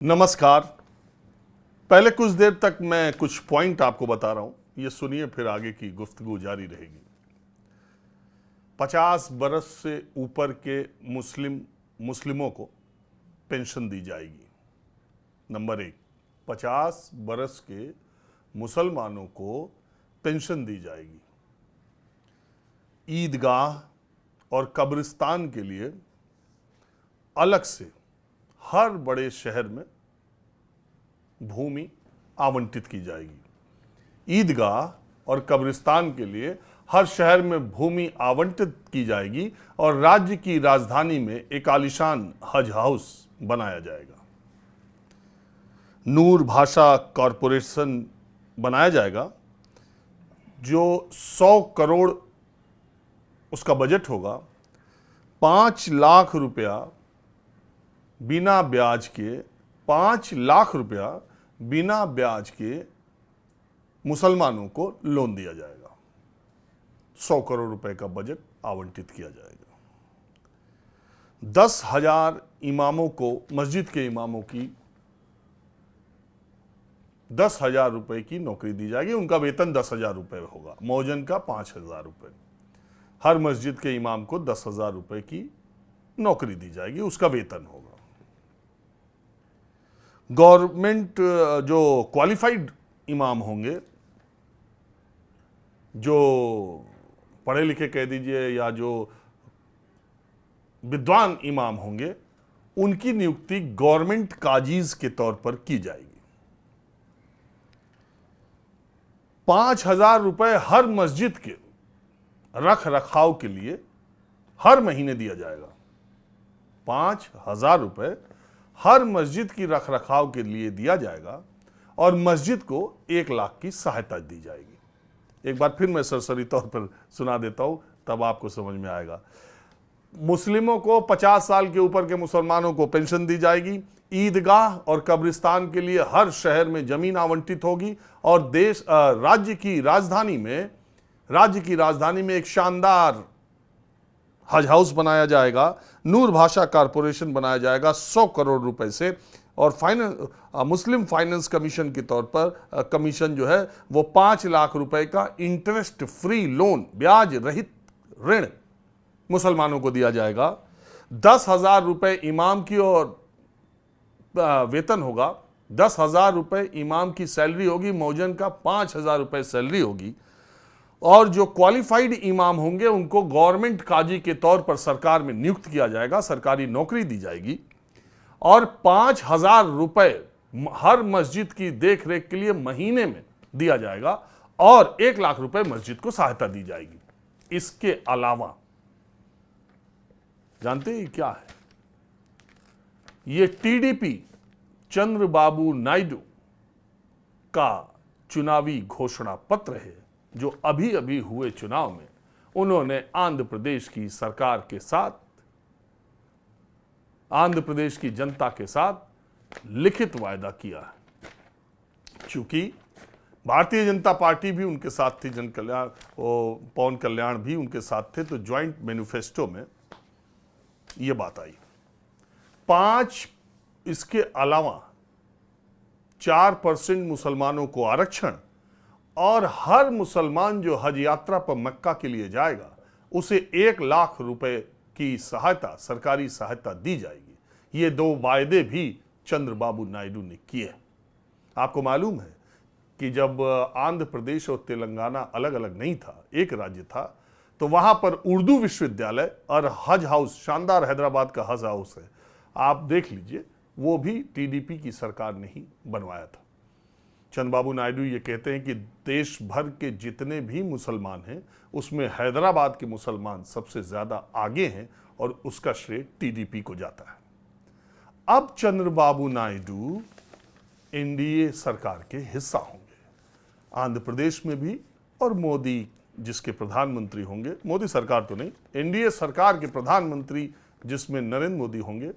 नमस्कार। पहले कुछ देर तक मैं कुछ पॉइंट आपको बता रहा हूं, ये सुनिए, फिर आगे की गुफ्तगू जारी रहेगी। 50 बरस से ऊपर के मुस्लिमों को पेंशन दी जाएगी। नंबर एक, 50 बरस के मुसलमानों को पेंशन दी जाएगी। ईदगाह और कब्रिस्तान के लिए अलग से हर बड़े शहर में भूमि आवंटित की जाएगी। ईदगाह और कब्रिस्तान के लिए हर शहर में भूमि आवंटित की जाएगी और राज्य की राजधानी में एक आलीशान हज हाउस बनाया जाएगा। नूर भाषा कॉरपोरेशन बनाया जाएगा जो 100 करोड़ उसका बजट होगा। 5 लाख रुपया बिना ब्याज के 5 लाख रुपया बिना ब्याज के मुसलमानों को लोन दिया जाएगा। 100 करोड़ रुपए का बजट आवंटित किया जाएगा। 10,000 इमामों को, मस्जिद के इमामों की 10,000 रुपए की नौकरी दी जाएगी। उनका वेतन 10,000 रुपए होगा, मौजन का 5,000 रुपए। हर मस्जिद के इमाम को 10,000 रुपए की नौकरी दी जाएगी, उसका वेतन होगा। गवर्नमेंट जो क्वालिफाइड इमाम होंगे, जो पढ़े लिखे कह दीजिए या जो विद्वान इमाम होंगे, उनकी नियुक्ति गवर्नमेंट काजीज के तौर पर की जाएगी। 5,000 रुपए हर मस्जिद के रख रखाव के लिए हर महीने दिया जाएगा। 5,000 रुपए हर मस्जिद की रख रखाव के लिए दिया जाएगा और मस्जिद को 1 लाख की सहायता दी जाएगी। एक बार फिर मैं सरसरी तौर पर सुना देता हूं, तब आपको समझ में आएगा। मुस्लिमों को, 50 साल के ऊपर के मुसलमानों को पेंशन दी जाएगी। ईदगाह और कब्रिस्तान के लिए हर शहर में जमीन आवंटित होगी और राज्य की राजधानी में एक शानदार हज हाउस बनाया जाएगा। नूर भाषा कॉरपोरेशन बनाया जाएगा 100 करोड़ रुपए से और मुस्लिम फाइनेंस कमीशन के तौर पर कमीशन जो है वो 5 लाख रुपए का इंटरेस्ट फ्री लोन, ब्याज रहित ऋण मुसलमानों को दिया जाएगा। 10,000 रुपए इमाम की और वेतन होगा। 10,000 रुपए इमाम की सैलरी होगी, मौजन का 5,000 रुपए सैलरी होगी। और जो क्वालिफाइड इमाम होंगे उनको गवर्नमेंट काजी के तौर पर सरकार में नियुक्त किया जाएगा, सरकारी नौकरी दी जाएगी और 5,000 रुपए हर मस्जिद की देख रेख के लिए महीने में दिया जाएगा और 1 लाख रुपए मस्जिद को सहायता दी जाएगी। इसके अलावा जानते हैं क्या है? ये टीडीपी चंद्रबाबू नायडू का चुनावी घोषणा पत्र है जो अभी अभी हुए चुनाव में उन्होंने आंध्र प्रदेश की सरकार के साथ, आंध्र प्रदेश की जनता के साथ लिखित वायदा किया है। चूंकि भारतीय जनता पार्टी भी उनके साथ थी, पवन कल्याण भी उनके साथ थे, तो ज्वाइंट मैनिफेस्टो में यह बात आई। 5 इसके अलावा 4% मुसलमानों को आरक्षण और हर मुसलमान जो हज यात्रा पर मक्का के लिए जाएगा उसे 1 लाख रुपए की सहायता, सरकारी सहायता दी जाएगी। ये 2 वायदे भी चंद्रबाबू नायडू ने किए। आपको मालूम है कि जब आंध्र प्रदेश और तेलंगाना अलग अलग नहीं था, एक राज्य था, तो वहां पर उर्दू विश्वविद्यालय और हज हाउस, शानदार हैदराबाद का हज हाउस है, आप देख लीजिए, वो भी टीडीपी की सरकार ने ही बनवाया था। चंद्रबाबू नायडू ये कहते हैं कि देश भर के जितने भी मुसलमान हैं उसमें हैदराबाद के मुसलमान सबसे ज्यादा आगे हैं और उसका श्रेय टीडीपी को जाता है। अब चंद्रबाबू नायडू एनडीए सरकार के हिस्सा होंगे, आंध्र प्रदेश में भी, और मोदी जिसके प्रधानमंत्री होंगे, मोदी सरकार तो नहीं, एनडीए सरकार के प्रधानमंत्री जिसमें नरेंद्र मोदी होंगे,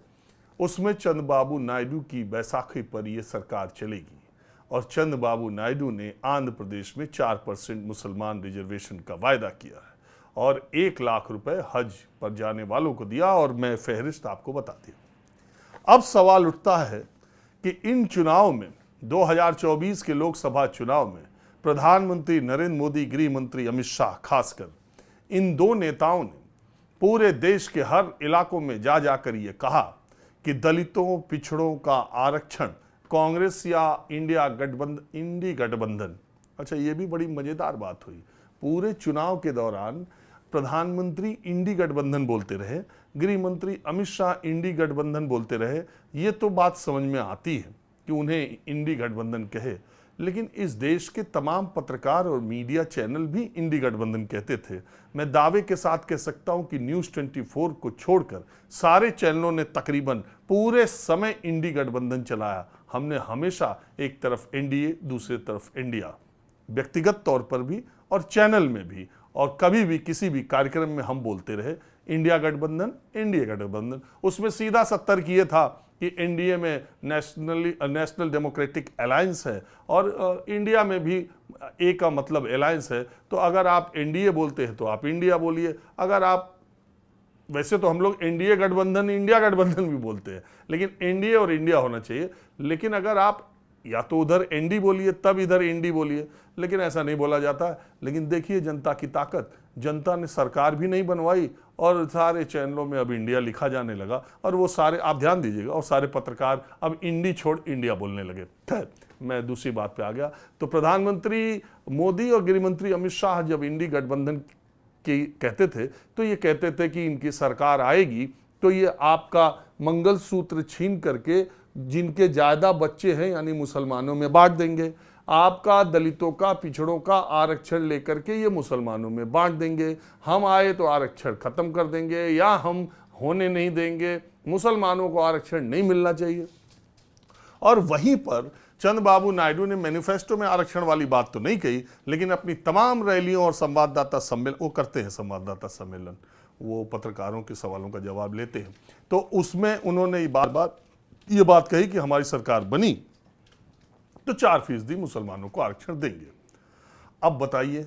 उसमें चंद्रबाबू नायडू की बैसाखी पर यह सरकार चलेगी। और चंद्रबाबू नायडू ने आंध्र प्रदेश में 4% मुसलमान रिजर्वेशन का वायदा किया है और 1 लाख रुपए हज पर जाने वालों को दिया, और मैं फहरिस्त आपको बता दी। अब सवाल उठता है कि इन चुनाव में 2024 के लोकसभा चुनाव में प्रधानमंत्री नरेंद्र मोदी, गृह मंत्री अमित शाह, खासकर इन दो नेताओं ने पूरे देश के हर इलाकों में जा जाकर ये कहा कि दलितों, पिछड़ों का आरक्षण कांग्रेस या इंडी गठबंधन, अच्छा ये भी बड़ी मजेदार बात हुई, पूरे चुनाव के दौरान प्रधानमंत्री इंडी गठबंधन बोलते रहे, गृह मंत्री अमित शाह इंडी गठबंधन बोलते रहे। ये तो बात समझ में आती है कि उन्हें इंडी गठबंधन कहे, लेकिन इस देश के तमाम पत्रकार और मीडिया चैनल भी इंडी गठबंधन कहते थे। मैं दावे के साथ कह सकता हूं कि न्यूज़ 24 को छोड़कर सारे चैनलों ने तकरीबन पूरे समय इंडी गठबंधन चलाया। हमने हमेशा एक तरफ एनडीए, दूसरी तरफ इंडिया, व्यक्तिगत तौर पर भी और चैनल में भी, और कभी भी किसी भी कार्यक्रम में हम बोलते रहे इंडिया गठबंधन, एनडीए गठबंधन। उसमें सीधा सा तर्क ये था कि एनडीए में नेशनल डेमोक्रेटिक अलायंस है और इंडिया में भी ए का मतलब अलायंस है, तो अगर आप एनडीए बोलते हैं तो आप इंडिया बोलिए। अगर आप, वैसे तो हम लोग एनडीए गठबंधन, इंडिया गठबंधन भी बोलते हैं, लेकिन एनडीए और इंडिया होना चाहिए। लेकिन अगर आप या तो उधर एनडी बोलिए तब इधर इंडी बोलिए, लेकिन ऐसा नहीं बोला जाता। लेकिन देखिए जनता की ताकत, जनता ने सरकार भी नहीं बनवाई और सारे चैनलों में अब इंडिया लिखा जाने लगा, और वो सारे, आप ध्यान दीजिएगा, और सारे पत्रकार अब इंडी छोड़ इंडिया बोलने लगे। खैर, मैं दूसरी बात पे आ गया। तो प्रधानमंत्री मोदी और गृह मंत्री अमित शाह जब इंडी गठबंधन की कहते थे तो ये कहते थे कि इनकी सरकार आएगी तो ये आपका मंगलसूत्र छीन करके जिनके ज्यादा बच्चे हैं यानी मुसलमानों में बांट देंगे, आपका दलितों का, पिछड़ों का आरक्षण लेकर के ये मुसलमानों में बांट देंगे, हम आए तो आरक्षण खत्म कर देंगे या हम होने नहीं देंगे, मुसलमानों को आरक्षण नहीं मिलना चाहिए। और वहीं पर चंद्रबाबू नायडू ने मैनिफेस्टो में आरक्षण वाली बात तो नहीं कही, लेकिन अपनी तमाम रैलियों और संवाददाता सम्मेलन, वो करते हैं संवाददाता सम्मेलन, वो पत्रकारों के सवालों का जवाब लेते हैं, तो उसमें उन्होंने ये बात कही कि हमारी सरकार बनी तो 4% मुसलमानों को आरक्षण देंगे। अब बताइए,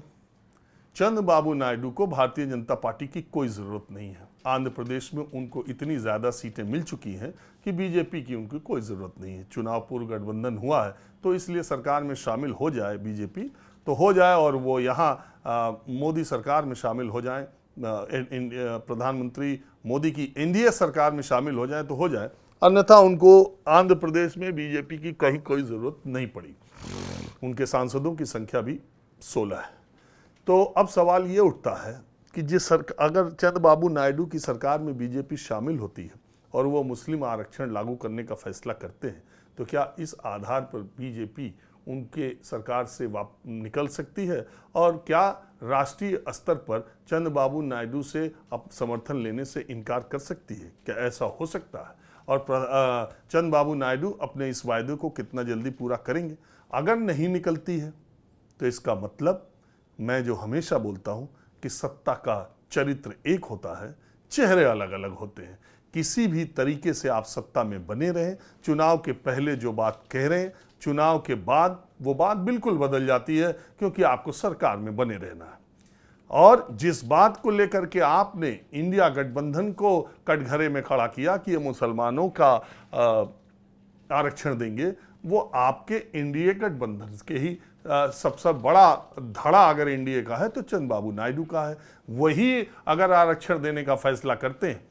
चंद्रबाबू नायडू को भारतीय जनता पार्टी की कोई जरूरत नहीं है। आंध्र प्रदेश में उनको इतनी ज्यादा सीटें मिल चुकी हैं कि बीजेपी की उनकी कोई जरूरत नहीं है। चुनाव पूर्व गठबंधन हुआ है तो इसलिए सरकार में शामिल हो जाए बीजेपी तो हो जाए, और वो यहाँ मोदी सरकार में शामिल हो जाए, प्रधानमंत्री मोदी की एनडीए सरकार में शामिल हो जाए तो हो जाए, अन्यथा उनको आंध्र प्रदेश में बीजेपी की कहीं कोई जरूरत नहीं पड़ी। उनके सांसदों की संख्या भी 16 है। तो अब सवाल ये उठता है कि अगर चंद्रबाबू नायडू की सरकार में बीजेपी शामिल होती है और वो मुस्लिम आरक्षण लागू करने का फैसला करते हैं, तो क्या इस आधार पर बीजेपी उनके सरकार से निकल सकती है, और क्या राष्ट्रीय स्तर पर चंद्रबाबू नायडू से समर्थन लेने से इनकार कर सकती है? क्या ऐसा हो सकता है? और चंद्रबाबू नायडू अपने इस वायदे को कितना जल्दी पूरा करेंगे? अगर नहीं निकलती है तो इसका मतलब, मैं जो हमेशा बोलता हूं कि सत्ता का चरित्र एक होता है, चेहरे अलग अलग होते हैं। किसी भी तरीके से आप सत्ता में बने रहें, चुनाव के पहले जो बात कह रहे हैं, चुनाव के बाद वो बात बिल्कुल बदल जाती है, क्योंकि आपको सरकार में बने रहना है। और जिस बात को लेकर के आपने इंडिया गठबंधन को कटघरे में खड़ा किया कि ये मुसलमानों का आरक्षण देंगे, वो आपके एनडीए गठबंधन के ही सबसे बड़ा धड़ा अगर एनडीए का है तो चंद्रबाबू नायडू का है। वही अगर आरक्षण देने का फैसला करते हैं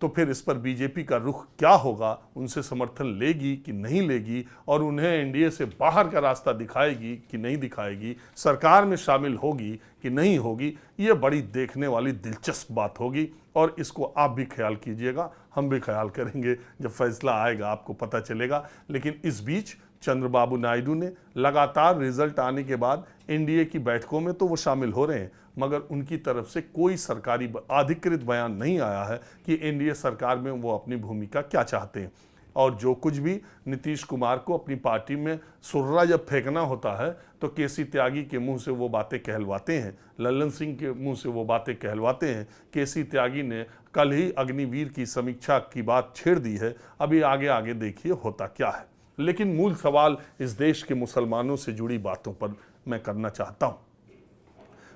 तो फिर इस पर बीजेपी का रुख क्या होगा? उनसे समर्थन लेगी कि नहीं लेगी, और उन्हें एनडीए से बाहर का रास्ता दिखाएगी कि नहीं दिखाएगी, सरकार में शामिल होगी कि नहीं होगी? ये बड़ी देखने वाली दिलचस्प बात होगी, और इसको आप भी ख्याल कीजिएगा, हम भी ख्याल करेंगे। जब फैसला आएगा आपको पता चलेगा। लेकिन इस बीच चंद्रबाबू नायडू ने लगातार रिजल्ट आने के बाद एनडीए की बैठकों में तो वो शामिल हो रहे हैं, मगर उनकी तरफ से कोई सरकारी अधिकृत बयान नहीं आया है कि एनडीए सरकार में वो अपनी भूमिका क्या चाहते हैं। और जो कुछ भी नीतीश कुमार को अपनी पार्टी में सुर्रा जब फेंकना होता है तो केसी त्यागी के मुंह से वो बातें कहलवाते हैं, लल्लन सिंह के मुंह से वो बातें कहलवाते हैं। केसी त्यागी ने कल ही अग्निवीर की समीक्षा की बात छेड़ दी है। अभी आगे आगे देखिए होता क्या है। लेकिन मूल सवाल इस देश के मुसलमानों से जुड़ी बातों पर मैं करना चाहता हूं।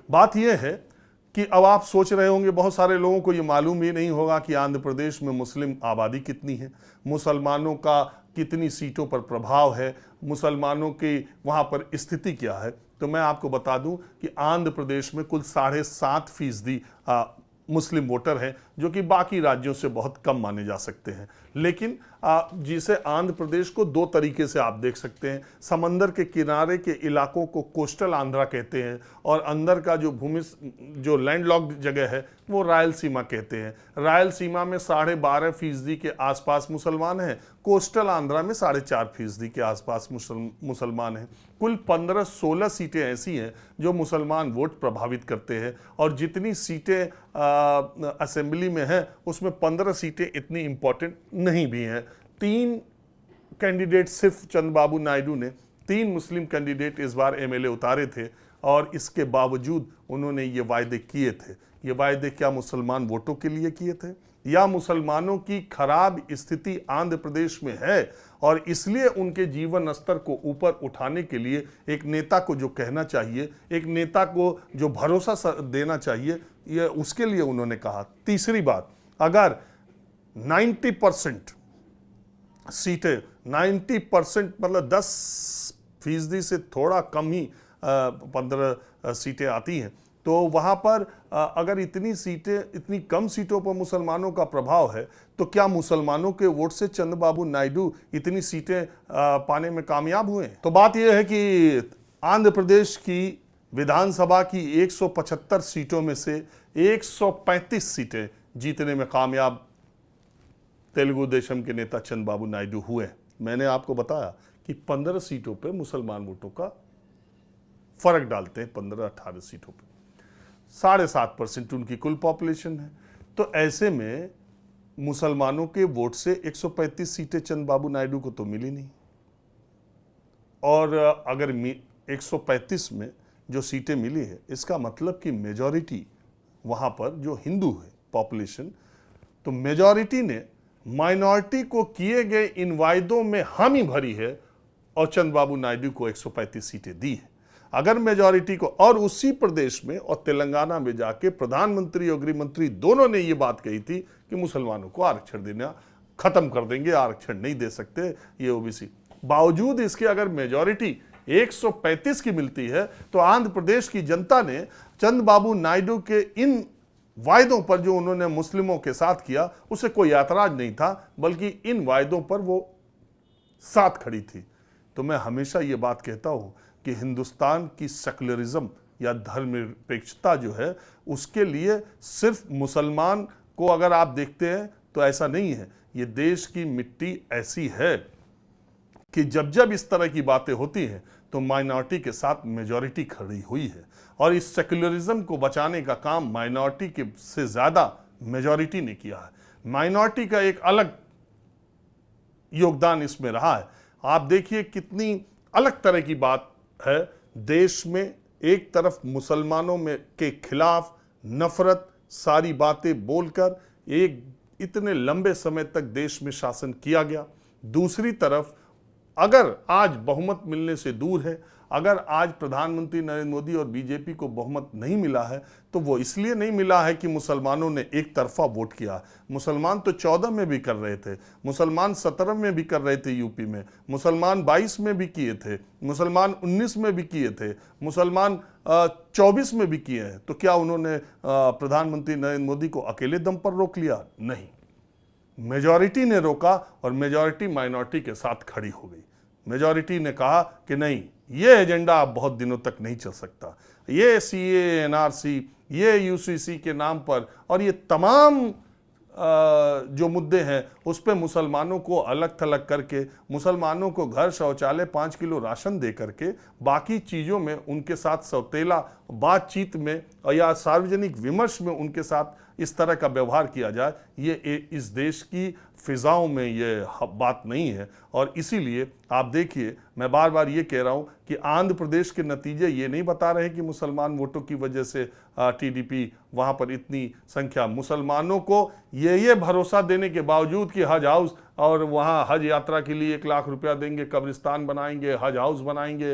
बात यह है कि अब आप सोच रहे होंगे, बहुत सारे लोगों को यह मालूम ही नहीं होगा कि आंध्र प्रदेश में मुस्लिम आबादी कितनी है, मुसलमानों कितनी सीटों पर प्रभाव है, मुसलमानों की वहाँ पर स्थिति क्या है, तो मैं आपको बता दूं कि आंध्र प्रदेश में कुल 7.5% मुस्लिम वोटर हैं, जो कि बाकी राज्यों से बहुत कम माने जा सकते हैं। लेकिन जिसे आंध्र प्रदेश को दो तरीके से आप देख सकते हैं। समंदर के किनारे के इलाकों को कोस्टल आंध्रा कहते हैं, और अंदर का जो लैंडलॉक्ड जगह है वो रायलसीमा कहते हैं। रायलसीमा में 12.5% के आसपास मुसलमान हैं, कोस्टल आंध्रा में 4.5% के आसपास मुसलमान हैं। कुल 15-16 सीटें ऐसी हैं जो मुसलमान वोट प्रभावित करते हैं, और जितनी सीटें असेंबली में हैं उसमें 15 सीटें इतनी इंपॉर्टेंट नहीं भी हैं। 3 कैंडिडेट, सिर्फ चंद्रबाबू नायडू ने 3 मुस्लिम कैंडिडेट इस बार एमएलए उतारे थे, और इसके बावजूद उन्होंने ये वायदे किए थे। ये वायदे क्या मुसलमान वोटों के लिए किए थे, या मुसलमानों की खराब स्थिति आंध्र प्रदेश में है और इसलिए उनके जीवन स्तर को ऊपर उठाने के लिए एक नेता को जो कहना चाहिए, एक नेता को जो भरोसा देना चाहिए, ये उसके लिए उन्होंने कहा। तीसरी बात, अगर 90% सीटें, 90% मतलब 10% से थोड़ा कम ही 15 सीटें आती हैं, तो वहाँ पर अगर इतनी कम सीटों पर मुसलमानों का प्रभाव है, तो क्या मुसलमानों के वोट से चंद्रबाबू नायडू इतनी सीटें पाने में कामयाब हुए? तो बात यह है कि आंध्र प्रदेश की विधानसभा की 175 सीटों में से 135 सीटें जीतने में कामयाब तेलुगु देशम के नेता चंद्रबाबू नायडू हुए। मैंने आपको बताया कि 15 सीटों पे मुसलमान वोटों का फर्क डालते हैं, 15-18 सीटों पे 7.5% उनकी कुल पॉपुलेशन है। तो ऐसे में मुसलमानों के वोट से 135 सीटें चंद्रबाबू नायडू को तो मिली नहीं, और अगर 135 में जो सीटें मिली है, इसका मतलब कि मेजॉरिटी वहां पर जो हिंदू है पॉपुलेशन, तो मेजॉरिटी ने माइनॉरिटी को किए गए इन वायदों में हामी भरी है और चंद्रबाबू नायडू को 135 सीटें दी है। अगर मेजॉरिटी को, और उसी प्रदेश में और तेलंगाना में जाके प्रधानमंत्री और गृह मंत्री दोनों ने ये बात कही थी कि मुसलमानों को आरक्षण देना खत्म कर देंगे, आरक्षण नहीं दे सकते ये ओबीसी। बावजूद इसके अगर मेजॉरिटी 135 की मिलती है, तो आंध्र प्रदेश की जनता ने चंद्रबाबू नायडू के इन वायदों पर जो उन्होंने मुस्लिमों के साथ किया, उसे कोई ऐतराज नहीं था, बल्कि इन वायदों पर वो साथ खड़ी थी। तो मैं हमेशा ये बात कहता हूं कि हिंदुस्तान की सेकुलरिज्म या धर्मनिरपेक्षता जो है, उसके लिए सिर्फ मुसलमान को अगर आप देखते हैं तो ऐसा नहीं है। ये देश की मिट्टी ऐसी है कि जब जब इस तरह की बातें होती हैं तो माइनॉरिटी के साथ मेजॉरिटी खड़ी हुई है, और इस सेकुलरिज्म को बचाने का काम माइनॉरिटी के से ज्यादा मेजॉरिटी ने किया है। माइनॉरिटी का एक अलग योगदान इसमें रहा है। आप देखिए कितनी अलग तरह की बात है, देश में एक तरफ मुसलमानों में के खिलाफ नफरत सारी बातें बोलकर एक इतने लंबे समय तक देश में शासन किया गया, दूसरी तरफ अगर आज बहुमत मिलने से दूर है, अगर आज प्रधानमंत्री नरेंद्र मोदी और बीजेपी को बहुमत नहीं मिला है, तो वो इसलिए नहीं मिला है कि मुसलमानों ने एक तरफा वोट किया। मुसलमान तो 14 में भी कर रहे थे, मुसलमान 17 में भी कर रहे थे यूपी में, मुसलमान 22 में भी किए थे, मुसलमान 19 में भी किए थे, मुसलमान 24 में भी किए हैं। तो क्या उन्होंने प्रधानमंत्री नरेंद्र मोदी को अकेले दम पर रोक लिया? नहीं, मेजॉरिटी ने रोका, और मेजॉरिटी माइनॉरिटी के साथ खड़ी हो गई। मेजॉरिटी ने कहा कि नहीं, ये एजेंडा अब बहुत दिनों तक नहीं चल सकता, ये सीए, एनआरसी, ये यूसीसी के नाम पर और ये तमाम जो मुद्दे हैं उस पर मुसलमानों को अलग थलग करके, मुसलमानों को घर, शौचालय, 5 किलो राशन दे करके, बाकी चीज़ों में उनके साथ सौतेला बातचीत में या सार्वजनिक विमर्श में उनके साथ इस तरह का व्यवहार किया जाए, ये इस देश की फिजाओं में ये बात नहीं है। और इसीलिए आप देखिए, मैं बार बार ये कह रहा हूँ कि आंध्र प्रदेश के नतीजे ये नहीं बता रहे कि मुसलमान वोटों की वजह से टीडीपी वहाँ पर इतनी संख्या, मुसलमानों को ये भरोसा देने के बावजूद कि हज हाउस और वहाँ हज यात्रा के लिए 1 लाख रुपया देंगे, कब्रिस्तान बनाएंगे, हज हाउस बनाएंगे,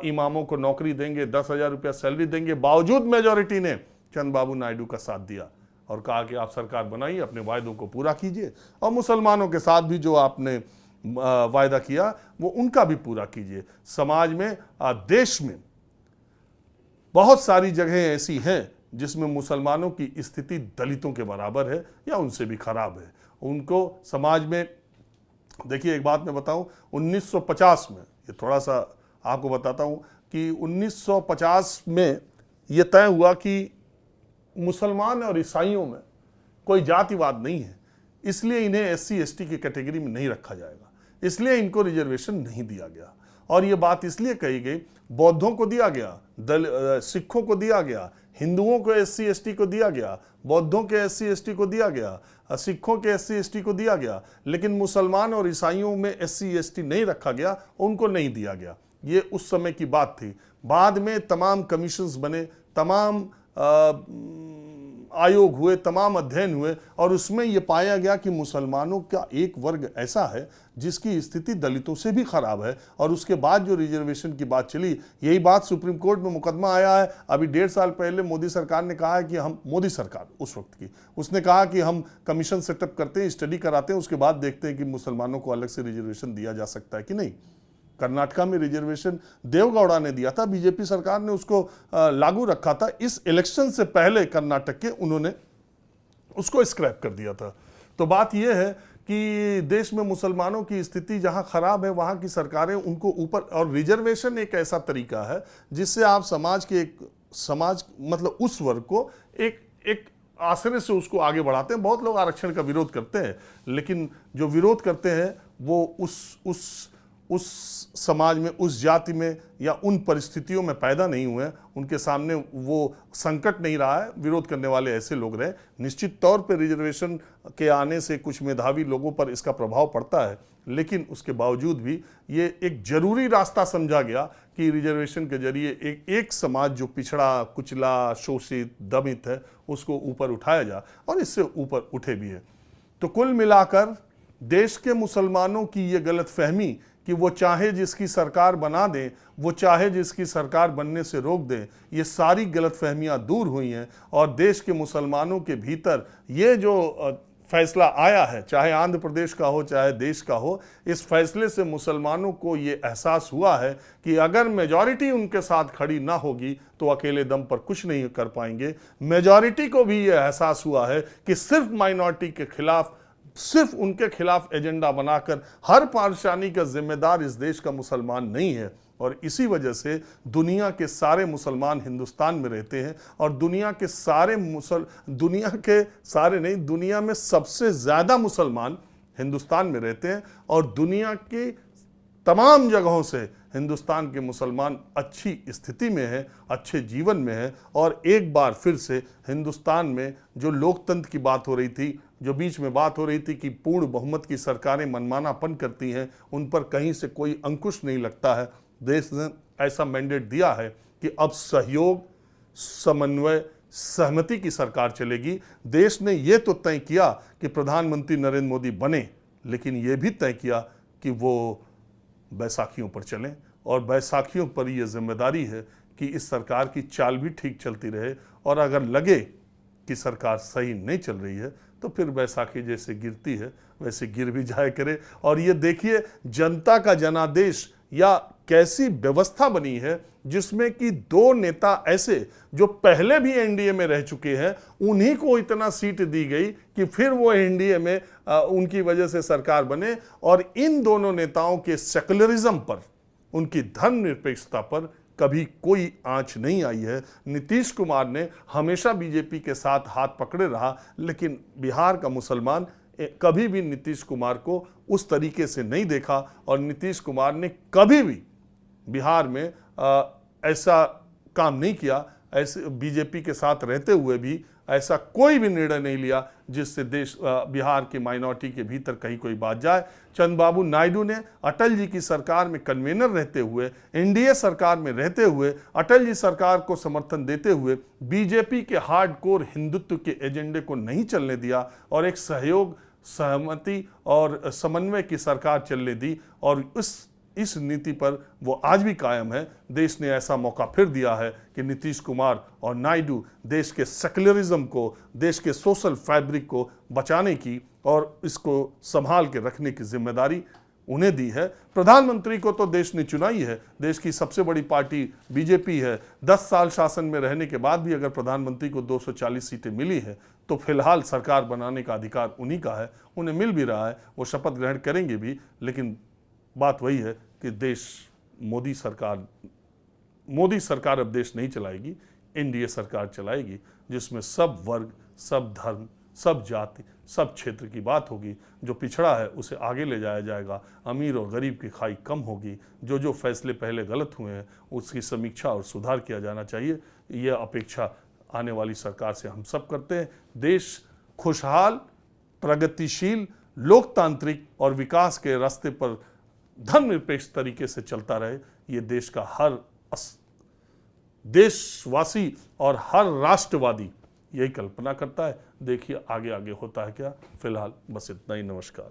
इमामों को नौकरी देंगे, 10,000 रुपया सैलरी देंगे, बावजूद मेजॉरिटी ने चंद्रबाबू नायडू का साथ दिया और कहा कि आप सरकार बनाइए, अपने वायदों को पूरा कीजिए। और मुसलमानों के साथ भी जो आपने वायदा किया वो उनका भी पूरा कीजिए। समाज में, देश में बहुत सारी जगहें ऐसी हैं जिसमें मुसलमानों की स्थिति दलितों के बराबर है या उनसे भी खराब है। उनको समाज में, देखिए एक बात मैं बताऊं, 1950 में, ये थोड़ा सा आपको बताता हूं कि 1950 में ये तय हुआ कि मुसलमान और ईसाइयों में कोई जातिवाद नहीं है, इसलिए इन्हें एससी एसटी की कैटेगरी में नहीं रखा जाएगा, इसलिए इनको रिजर्वेशन नहीं दिया गया। और ये बात इसलिए कही गई, बौद्धों को दिया गया, सिखों को दिया गया, हिंदुओं को एससी एसटी को दिया गया, बौद्धों के एससी एसटी को दिया गया, सिखों के एससी एसटी को दिया गया, लेकिन मुसलमान और ईसाइयों में एससी एसटी नहीं रखा गया, उनको नहीं दिया गया। ये उस समय की बात थी। बाद में तमाम कमीशंस बने, तमाम आयोग हुए, तमाम अध्ययन हुए, और उसमें यह पाया गया कि मुसलमानों का एक वर्ग ऐसा है जिसकी स्थिति दलितों से भी खराब है। और उसके बाद जो रिजर्वेशन की बात चली, यही बात सुप्रीम कोर्ट में मुकदमा आया है। अभी 1.5 साल पहले मोदी सरकार ने कहा है कि हम, मोदी सरकार उस वक्त की, उसने कहा कि हम कमीशन सेटअप करते हैं, स्टडी कराते हैं, उसके बाद देखते हैं कि मुसलमानों को अलग से रिजर्वेशन दिया जा सकता है कि नहीं। कर्नाटका में रिजर्वेशन देवगौड़ा ने दिया था, बीजेपी सरकार ने उसको लागू रखा था। इस इलेक्शन से पहले कर्नाटक के उन्होंने उसको स्क्रैप कर दिया था। तो बात यह है कि देश में मुसलमानों की स्थिति जहां खराब है, वहां की सरकारें उनको ऊपर, और रिजर्वेशन एक ऐसा तरीका है जिससे आप समाज के समाज मतलब उस वर्ग को एक आश्रय से उसको आगे बढ़ाते हैं। बहुत लोग आरक्षण का विरोध करते हैं, लेकिन जो विरोध करते हैं वो उस समाज में, उस जाति में या उन परिस्थितियों में पैदा नहीं हुए, उनके सामने वो संकट नहीं रहा है। विरोध करने वाले ऐसे लोग रहे। निश्चित तौर पे रिजर्वेशन के आने से कुछ मेधावी लोगों पर इसका प्रभाव पड़ता है, लेकिन उसके बावजूद भी ये एक जरूरी रास्ता समझा गया कि रिजर्वेशन के जरिए एक समाज जो पिछड़ा, कुचला, शोषित, दमित है, उसको ऊपर उठाया जा, और इससे ऊपर उठे भी है। तो कुल मिलाकर देश के मुसलमानों की ये गलतफहमी कि वो चाहे जिसकी सरकार बना दें, वो चाहे जिसकी सरकार बनने से रोक दें, ये सारी गलतफहमियां दूर हुई हैं। और देश के मुसलमानों के भीतर ये जो फैसला आया है, चाहे आंध्र प्रदेश का हो, चाहे देश का हो, इस फैसले से मुसलमानों को ये एहसास हुआ है कि अगर मेजॉरिटी उनके साथ खड़ी ना होगी तो अकेले दम पर कुछ नहीं कर पाएंगे। मेजॉरिटी को भी ये एहसास हुआ है कि सिर्फ माइनॉरिटी के खिलाफ, सिर्फ उनके खिलाफ एजेंडा बनाकर हर परेशानी का जिम्मेदार इस देश का मुसलमान नहीं है। और इसी वजह से दुनिया के सारे मुसलमान हिंदुस्तान में रहते हैं, और दुनिया के सारे नहीं, दुनिया में सबसे ज़्यादा मुसलमान हिंदुस्तान में रहते हैं। और दुनिया की तमाम जगहों से हिंदुस्तान के मुसलमान अच्छी स्थिति में हैं, अच्छे जीवन में हैं। और एक बार फिर से हिंदुस्तान में जो लोकतंत्र की बात हो रही थी, जो बीच में बात हो रही थी कि पूर्ण बहुमत की सरकारें मनमानापन करती हैं, उन पर कहीं से कोई अंकुश नहीं लगता है। देश ने ऐसा मैंडेट दिया है कि अब सहयोग, समन्वय, सहमति की सरकार चलेगी। देश ने यह तो तय किया कि प्रधानमंत्री नरेंद्र मोदी बने, लेकिन यह भी तय किया कि वो बैसाखियों पर चलें। और बैसाखियों पर यह जिम्मेदारी है कि इस सरकार की चाल भी ठीक चलती रहे, और अगर लगे कि सरकार सही नहीं चल रही है तो फिर बैसाखी जैसे गिरती है वैसे गिर भी जाया करे। और ये देखिए जनता का जनादेश या कैसी व्यवस्था बनी है जिसमें कि 2 नेता ऐसे जो पहले भी एनडीए में रह चुके हैं, उन्हीं को इतना सीट दी गई कि फिर वो एनडीए में उनकी वजह से सरकार बने। और इन दोनों नेताओं के सेकुलरिज्म पर, उनकी धर्मनिरपेक्षता पर कभी कोई आंच नहीं आई है। नीतीश कुमार ने हमेशा बीजेपी के साथ हाथ पकड़े रहा, लेकिन बिहार का मुसलमान कभी भी नीतीश कुमार को उस तरीके से नहीं देखा। और नीतीश कुमार ने कभी भी बिहार में ऐसा काम नहीं किया, ऐसे बीजेपी के साथ रहते हुए भी ऐसा कोई भी निर्णय नहीं लिया जिससे बिहार की माइनॉरिटी के भीतर कहीं कोई बात जाए। चंद्रबाबू नायडू ने अटल जी की सरकार में कन्वेनर रहते हुए, एनडीए सरकार में रहते हुए, अटल जी सरकार को समर्थन देते हुए बीजेपी के हार्डकोर हिंदुत्व के एजेंडे को नहीं चलने दिया, और एक सहयोग, सहमति और समन्वय की सरकार चलने दी। और इस नीति पर वो आज भी कायम है। देश ने ऐसा मौका फिर दिया है कि नीतीश कुमार और नायडू देश के सेकुलरिज्म को, देश के सोशल फैब्रिक को बचाने की और इसको संभाल के रखने की जिम्मेदारी उन्हें दी है। प्रधानमंत्री को तो देश ने चुना ही है, देश की सबसे बड़ी पार्टी बीजेपी है। 10 साल शासन में रहने के बाद भी अगर प्रधानमंत्री को 240 सीटें मिली है तो फिलहाल सरकार बनाने का अधिकार उन्हीं का है, उन्हें मिल भी रहा है, वो शपथ ग्रहण करेंगे भी। लेकिन बात वही है कि देश मोदी सरकार अब देश नहीं चलाएगी, एनडीए सरकार चलाएगी, जिसमें सब वर्ग, सब धर्म, सब जाति, सब क्षेत्र की बात होगी। जो पिछड़ा है उसे आगे ले जाया जाएगा, अमीर और गरीब की खाई कम होगी। जो फैसले पहले गलत हुए हैं उसकी समीक्षा और सुधार किया जाना चाहिए। यह अपेक्षा आने वाली सरकार से हम सब करते हैं। देश खुशहाल, प्रगतिशील, लोकतांत्रिक और विकास के रास्ते पर धर्मनिरपेक्ष तरीके से चलता रहे, ये देश का हर देशवासी और हर राष्ट्रवादी यही कल्पना करता है। देखिए आगे आगे होता है क्या। फिलहाल बस इतना ही। नमस्कार।